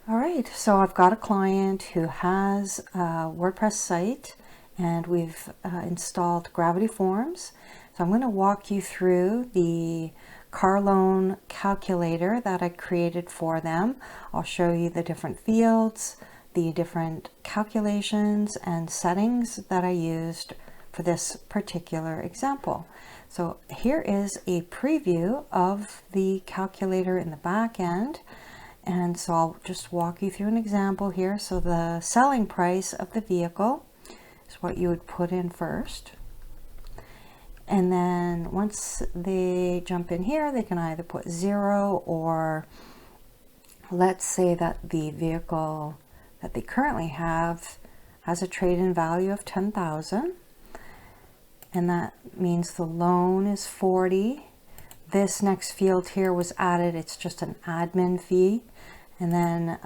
All right, so I've got a client who has a WordPress site and we've installed Gravity Forms. So I'm going to walk you through the car loan calculator that I created for them. I'll show you the different fields, the different calculations and settings that I used for this particular example. So here is a preview of the calculator in the back end. And so I'll just walk you through an example here. So the selling price of the vehicle is what you would put in first. And then once they jump in here, they can either put 0, or let's say that the vehicle that they currently have has a trade-in value of $10,000. And that means the loan is 40. This next field here was added. It's just an admin fee. And then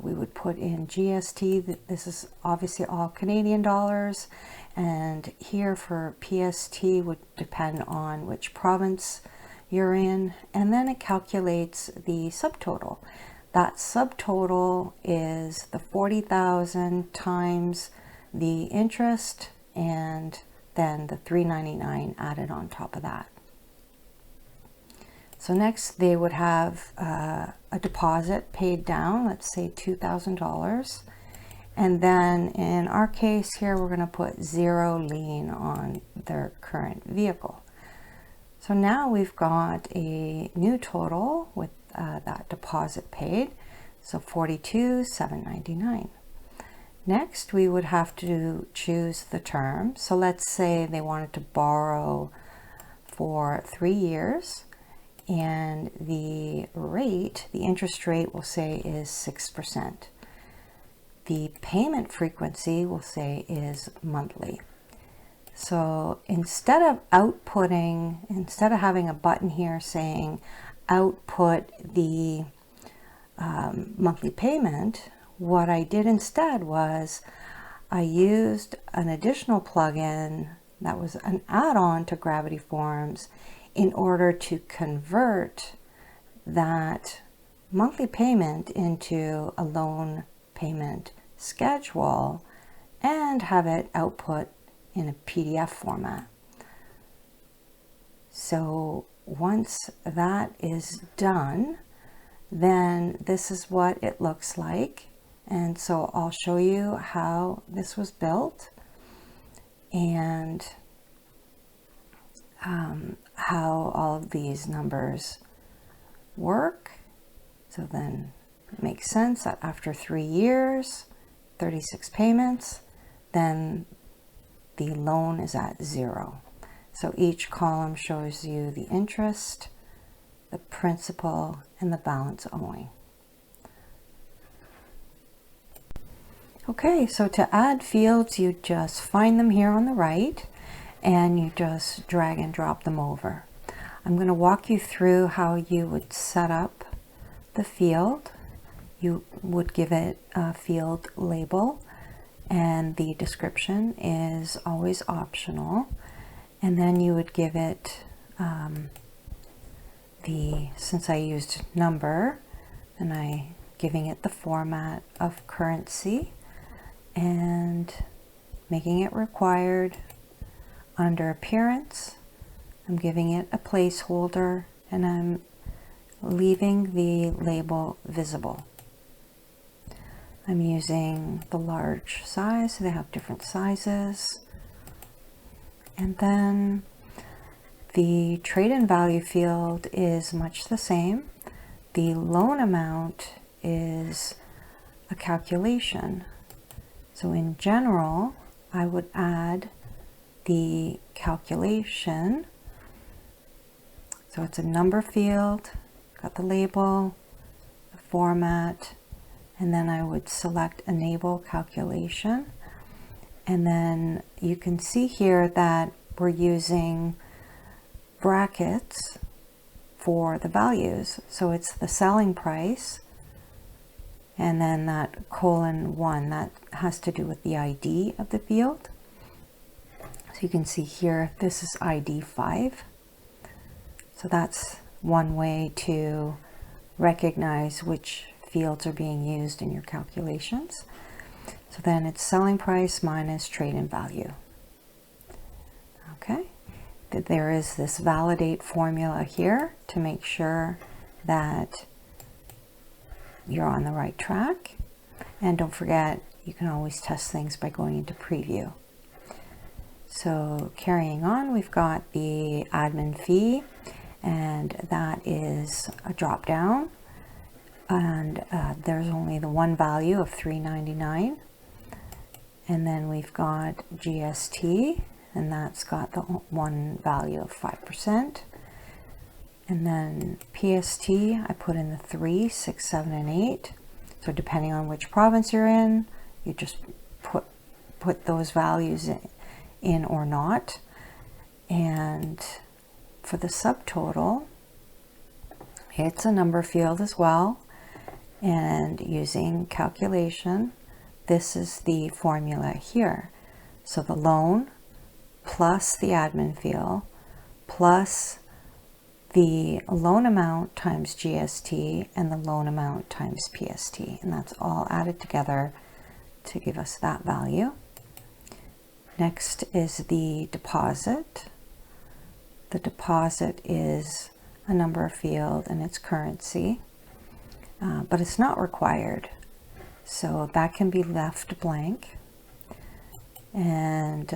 we would put in GST. This is obviously all Canadian dollars. And here for PST would depend on which province you're in. And then it calculates the subtotal. That subtotal is the 40,000 times the interest and then the $399 added on top of that. So next they would have a deposit paid down, let's say $2,000. And then in our case here, we're going to put 0 lien on their current vehicle. So now we've got a new total with that deposit paid. So $42,799. Next, we would have to choose the term. So let's say they wanted to borrow for 3 years. And the rate, the interest rate, we'll say is 6%. The payment frequency, we'll say, is monthly. So instead of having a button here saying output the monthly payment, what I did instead was I used an additional plugin that was an add-on to Gravity Forms in order to convert that monthly payment into a loan payment schedule and have it output in a PDF format. So once that is done, then this is what it looks like. And so I'll show you how this was built and how all of these numbers work. So then it makes sense that after 3 years, 36 payments, then the loan is at 0. So each column shows you the interest, the principal, and the balance owing. Okay, so to add fields, you just find them here on the right and you just drag and drop them over. I'm going to walk you through how you would set up the field. You would give it a field label, and the description is always optional. And then you would give it since I used number, and I'm giving it the format of currency and making it required. Under appearance, I'm giving it a placeholder and I'm leaving the label visible. I'm using the large size, so they have different sizes. And then the trade-in value field is much the same. The loan amount is a calculation. So in general, I would add the calculation. So it's a number field, got the label, the format, and then I would select enable calculation. And then you can see here that we're using brackets for the values. So it's the selling price, and then that :1, that has to do with the ID of the field. So you can see here, this is ID 5. So that's one way to recognize which fields are being used in your calculations. So then it's selling price minus trade-in value. Okay, there is this validate formula here to make sure that you're on the right track. And don't forget, you can always test things by going into preview. So carrying on, we've got the admin fee, and that is a drop down, and there's only the one value of $3.99. And then we've got GST, and that's got the one value of 5%. And then PST, I put in the 3, 6, 7, and 8. So depending on which province you're in, you just put those values in or not. And for the subtotal, it's a number field as well. And using calculation, this is the formula here. So the loan plus the admin field plus the loan amount times GST and the loan amount times PST. And that's all added together to give us that value. Next is the deposit. The deposit is a number field and it's currency, but it's not required. So that can be left blank. And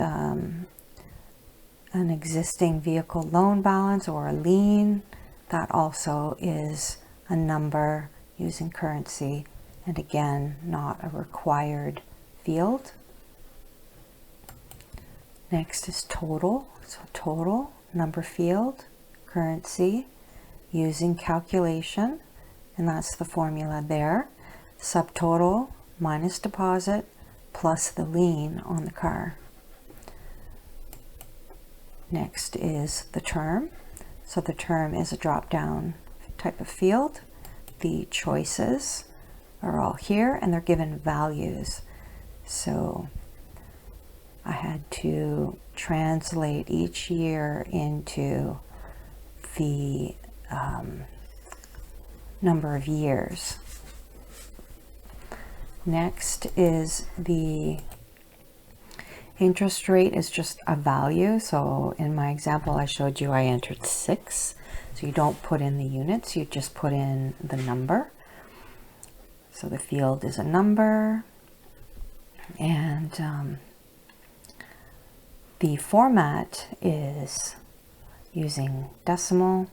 an existing vehicle loan balance or a lien, that also is a number using currency, and again, not a required field. Next is total. So total, number field, currency, using calculation, and that's the formula there. Subtotal minus deposit plus the lien on the car. Next is the term. So the term is a drop-down type of field. The choices are all here and they're given values. So I had to translate each year into the number of years. Next is the interest rate is just a value. So in my example I showed you, I entered 6. So you don't put in the units, you just put in the number. So the field is a number, and the format is using decimal.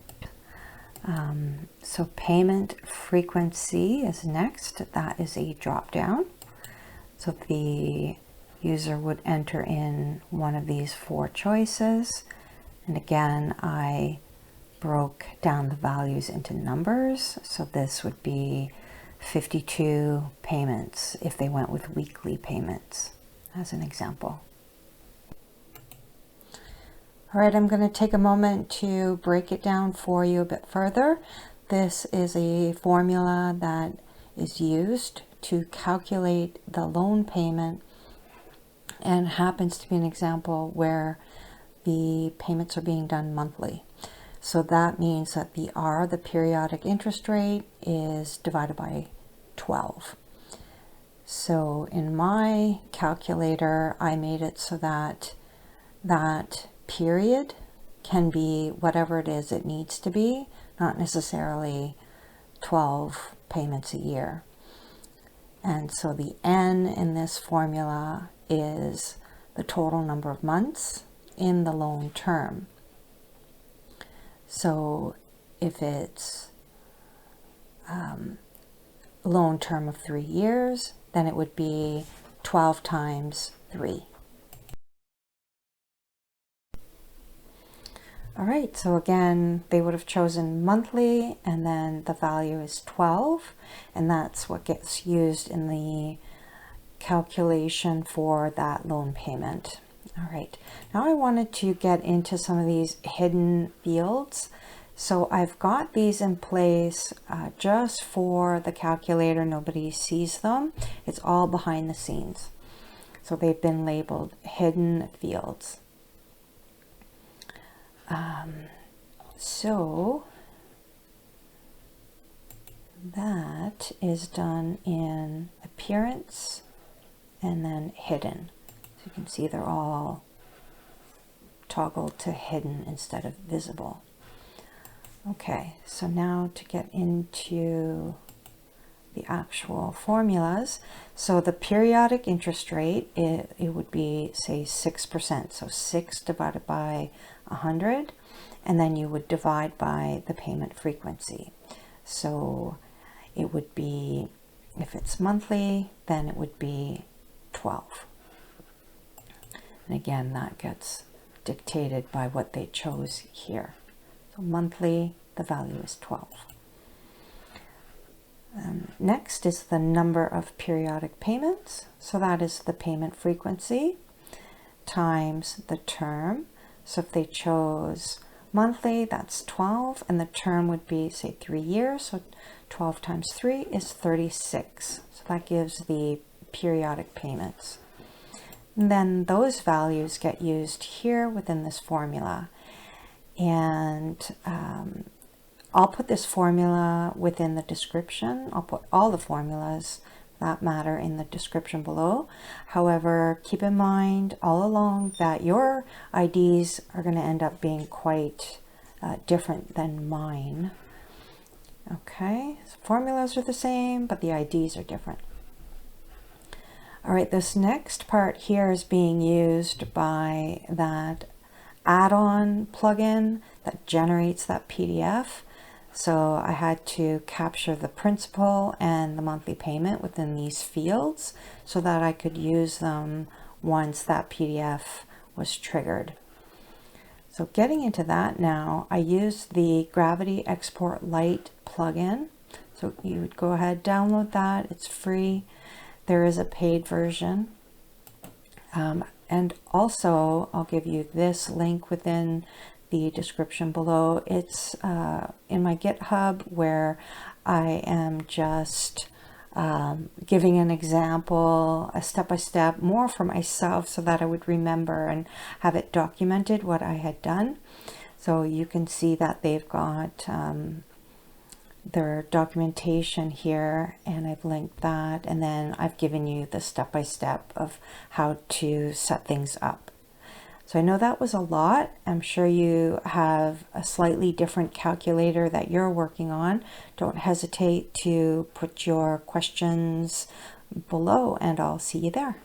So payment frequency is next. That is a drop down. So the user would enter in one of these 4 choices. And again, I broke down the values into numbers. So this would be 52 payments if they went with weekly payments, as an example. All right, I'm going to take a moment to break it down for you a bit further. This is a formula that is used to calculate the loan payment, and happens to be an example where the payments are being done monthly. So that means that the R, the periodic interest rate, is divided by 12. So in my calculator, I made it so that that period can be whatever it is it needs to be, not necessarily 12 payments a year. And so the N in this formula is the total number of months in the loan term. So if it's loan term of 3 years, then it would be 12 times 3. All right, so again, they would have chosen monthly, and then the value is 12, and that's what gets used in the calculation for that loan payment. All right, now I wanted to get into some of these hidden fields. So I've got these in place just for the calculator. Nobody sees them. It's all behind the scenes. So they've been labeled hidden fields. So that is done in appearance and then hidden. So you can see they're all toggled to hidden instead of visible. Okay, so now to get into the actual formulas. So the periodic interest rate, it would be, say, 6%. So 6 divided by 100, and then you would divide by the payment frequency. So it would be, if it's monthly, then it would be 12. And again, that gets dictated by what they chose here. So monthly, the value is 12. Next is the number of periodic payments. So that is the payment frequency times the term. So if they chose monthly, that's 12, and the term would be, say, 3 years. So 12 times 3 is 36. So that gives the periodic payments. And then those values get used here within this formula. And I'll put this formula within the description. I'll put all the formulas that matter in the description below. However, keep in mind all along that your IDs are going to end up being quite different than mine. Okay, so formulas are the same, but the IDs are different. All right, this next part here is being used by that add-on plugin that generates that PDF. So I had to capture the principal and the monthly payment within these fields so that I could use them once that PDF was triggered. So getting into that now, I used the GravityExport Lite plugin. So you would go ahead, download that, it's free. There is a paid version. And also, I'll give you this link within the description below. It's in my GitHub, where I am just giving an example, a step-by-step, more for myself so that I would remember and have it documented what I had done. So you can see that they've got their documentation here, and I've linked that, and then I've given you the step-by-step of how to set things up. So I know that was a lot. I'm sure you have a slightly different calculator that you're working on. Don't hesitate to put your questions below, and I'll see you there.